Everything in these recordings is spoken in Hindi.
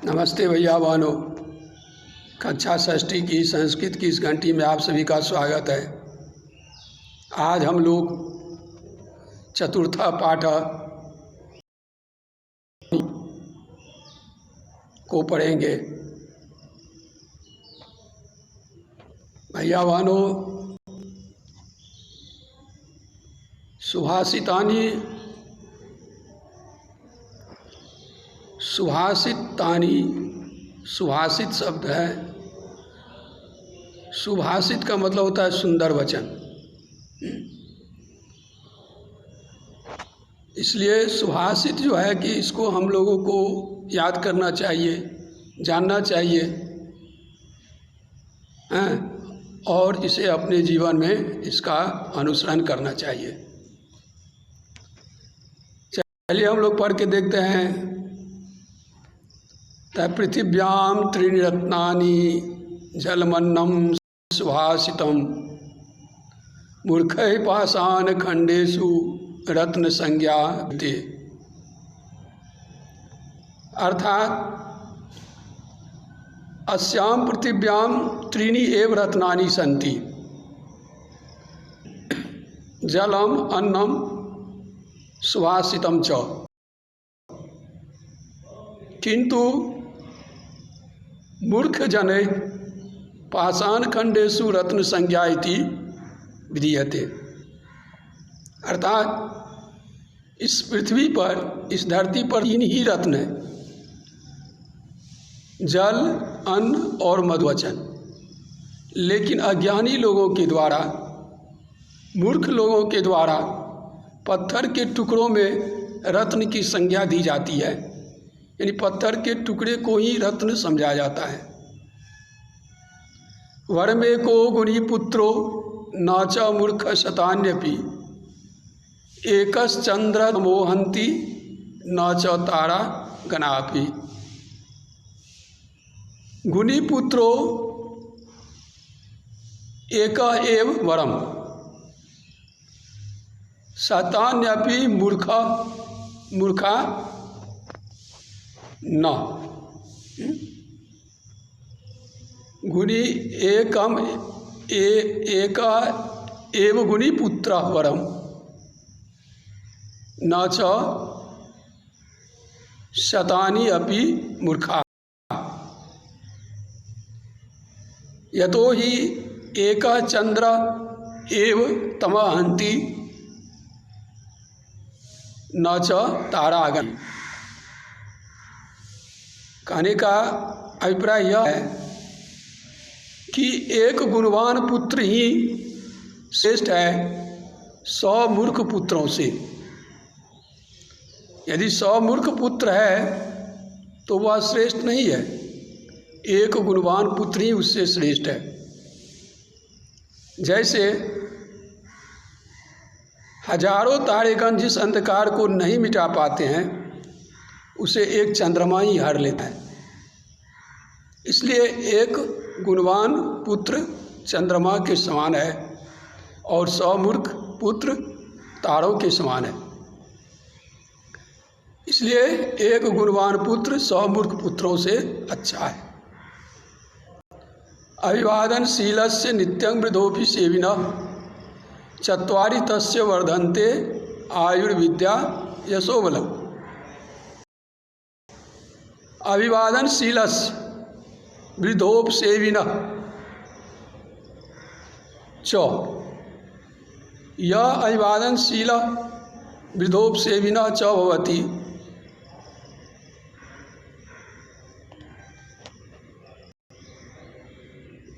नमस्ते भैया बहनों। कक्षा षष्ठी की संस्कृत की इस घंटी में आप सभी का स्वागत है। आज हम लोग चतुर्था पाठ को पढ़ेंगे। भैया बहनों, सुभाषित शब्द है। सुभाषित का मतलब होता है सुंदर वचन। इसलिए सुभाषित जो है कि इसको हम लोगों को याद करना चाहिए, जानना चाहिए और इसे अपने जीवन में इसका अनुसरण करना चाहिए। चलिए हम लोग पढ़ के देखते हैं। पृथिव्याम त्रीणि रत्नानि जलमन्नं सुभाषितम् मूर्खैः पाषाण खंडेषु रत्न संज्ञा ते। अर्थात अस्याम पृथिव्याम त्रीणि एव रत्नानि सन्ति जलम अन्नम सुभाषितम च किंतु मूर्ख जने पाषाण खंडेषु रत्न संज्ञा इति विधीयते। अर्थात इस पृथ्वी पर, इस धरती पर तीन ही रत्न हैं, जल, अन्न और मधुवचन। लेकिन अज्ञानी लोगों के द्वारा, मूर्ख लोगों के द्वारा पत्थर के टुकड़ों में रत्न की संज्ञा दी जाती है, यानी पत्थर के टुकड़े को ही रत्न समझा जाता है। वर्मे को गुणी पुत्रो न च मूर्ख शतान्यपि एकश्चंद्र मोहंती न च तारा गणापि। गुणी पुत्रो एक एव वरम शतान्यपि मूर्खा न। गुणी एकम एक एव गुणी पुत्र वरम न च शतानि अपि मूर्खा। यतो हि एक चंद्र एव तमहन्ति न च तारागण। कहने का अभिप्राय यह है कि एक गुणवान पुत्र ही श्रेष्ठ है 100 मूर्ख पुत्रों से। यदि 100 मूर्ख पुत्र है तो वह श्रेष्ठ नहीं है, एक गुणवान पुत्र ही उससे श्रेष्ठ है। जैसे हजारों तारेगण जिस अंधकार को नहीं मिटा पाते हैं, उसे एक चंद्रमा ही हर लेता है। इसलिए एक गुणवान पुत्र चंद्रमा के समान है और 100 मूर्ख पुत्र तारों के समान है। इसलिए एक गुणवान पुत्र 100 मूर्ख पुत्रों से अच्छा है। अभिवादनशीलस्य नित्यं वृद्धोऽपि सेविनः चत्वारि तस्य वर्धन्ते आयुर्विद्या यशोबलम्। अभिवादनशीलस्य वृद्धोपसेविनः च, यह अभिवादनशीलः वृद्धोपसेविनः च भवति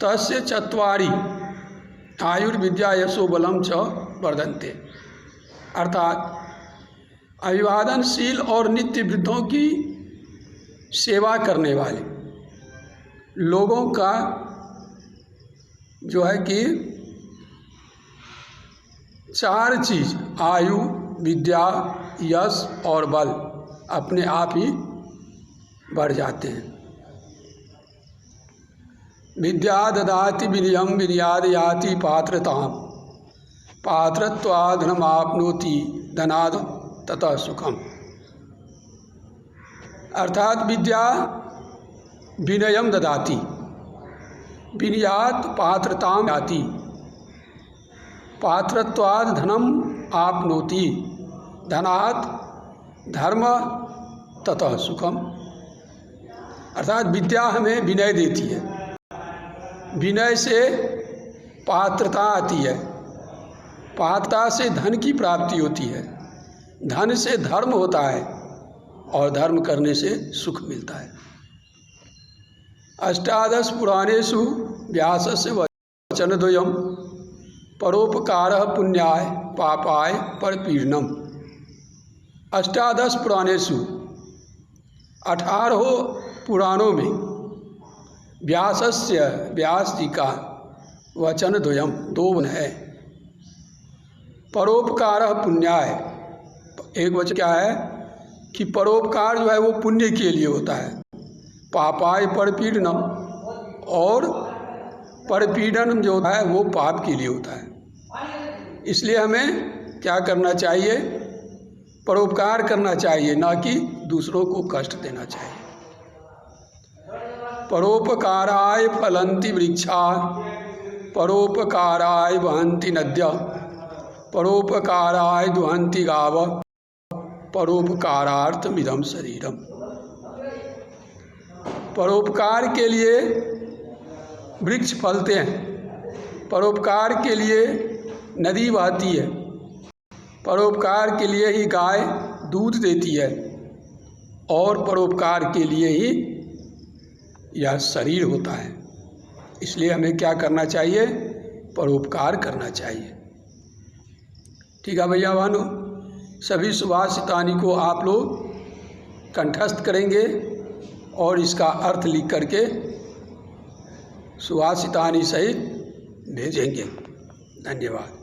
तस्य चत्वारि आयुर्विद्या यशोबलम च वर्धन्ते। अर्थात अभिवादनशील और नित्य वृद्धों की सेवा करने वाले लोगों का जो है कि 4 चीज, आयु, विद्या, यश और बल अपने आप ही बढ़ जाते हैं। विद्या ददाति विनयम विनयाद याति पात्रताम पात्रत्वात् धनमाप्नोति धनाद ततः सुखम। अर्थात विद्या विनयम ददाति, विनयात पात्रताम याति, पात्रत्वाद धनम आपनोति, धनात् धर्म ततः सुखम। अर्थात विद्या हमें विनय देती है, विनय से पात्रता आती है, पात्रता से धन की प्राप्ति होती है, धन से धर्म होता है और धर्म करने से सुख मिलता है। अष्टादश पुराणेषु व्यासस्य वचनद्वयम् परोपकारः पुण्याय पापाय परपीडनम्। अष्टादश पुराणेषु 18 पुराणों में व्यास जी का वचनद्वयम् 2 वचन है। परोपकारः पुण्याय, एक वचन क्या है कि परोपकार जो है वो पुण्य के लिए होता है, पापाय परपीडनम, और परपीडन जो है वो पाप के लिए होता है। इसलिए हमें क्या करना चाहिए, परोपकार करना चाहिए, ना कि दूसरों को कष्ट देना चाहिए। परोपकाराय फलन्ति वृक्षा, परोपकाराय वहन्ति नद्यः, परोपकाराय दुहन्ति गावः, परोपकारार्थमिदं शरीरम। परोपकार के लिए वृक्ष फलते हैं, परोपकार के लिए नदी बहती है, परोपकार के लिए ही गाय दूध देती है, और परोपकार के लिए ही यह शरीर होता है। इसलिए हमें क्या करना चाहिए, परोपकार करना चाहिए। ठीक है भैया बहनों, सभी सुभाषितानी को आप लोग कंठस्थ करेंगे और इसका अर्थ लिख करके सुभाषितानी सहित भेजेंगे। धन्यवाद।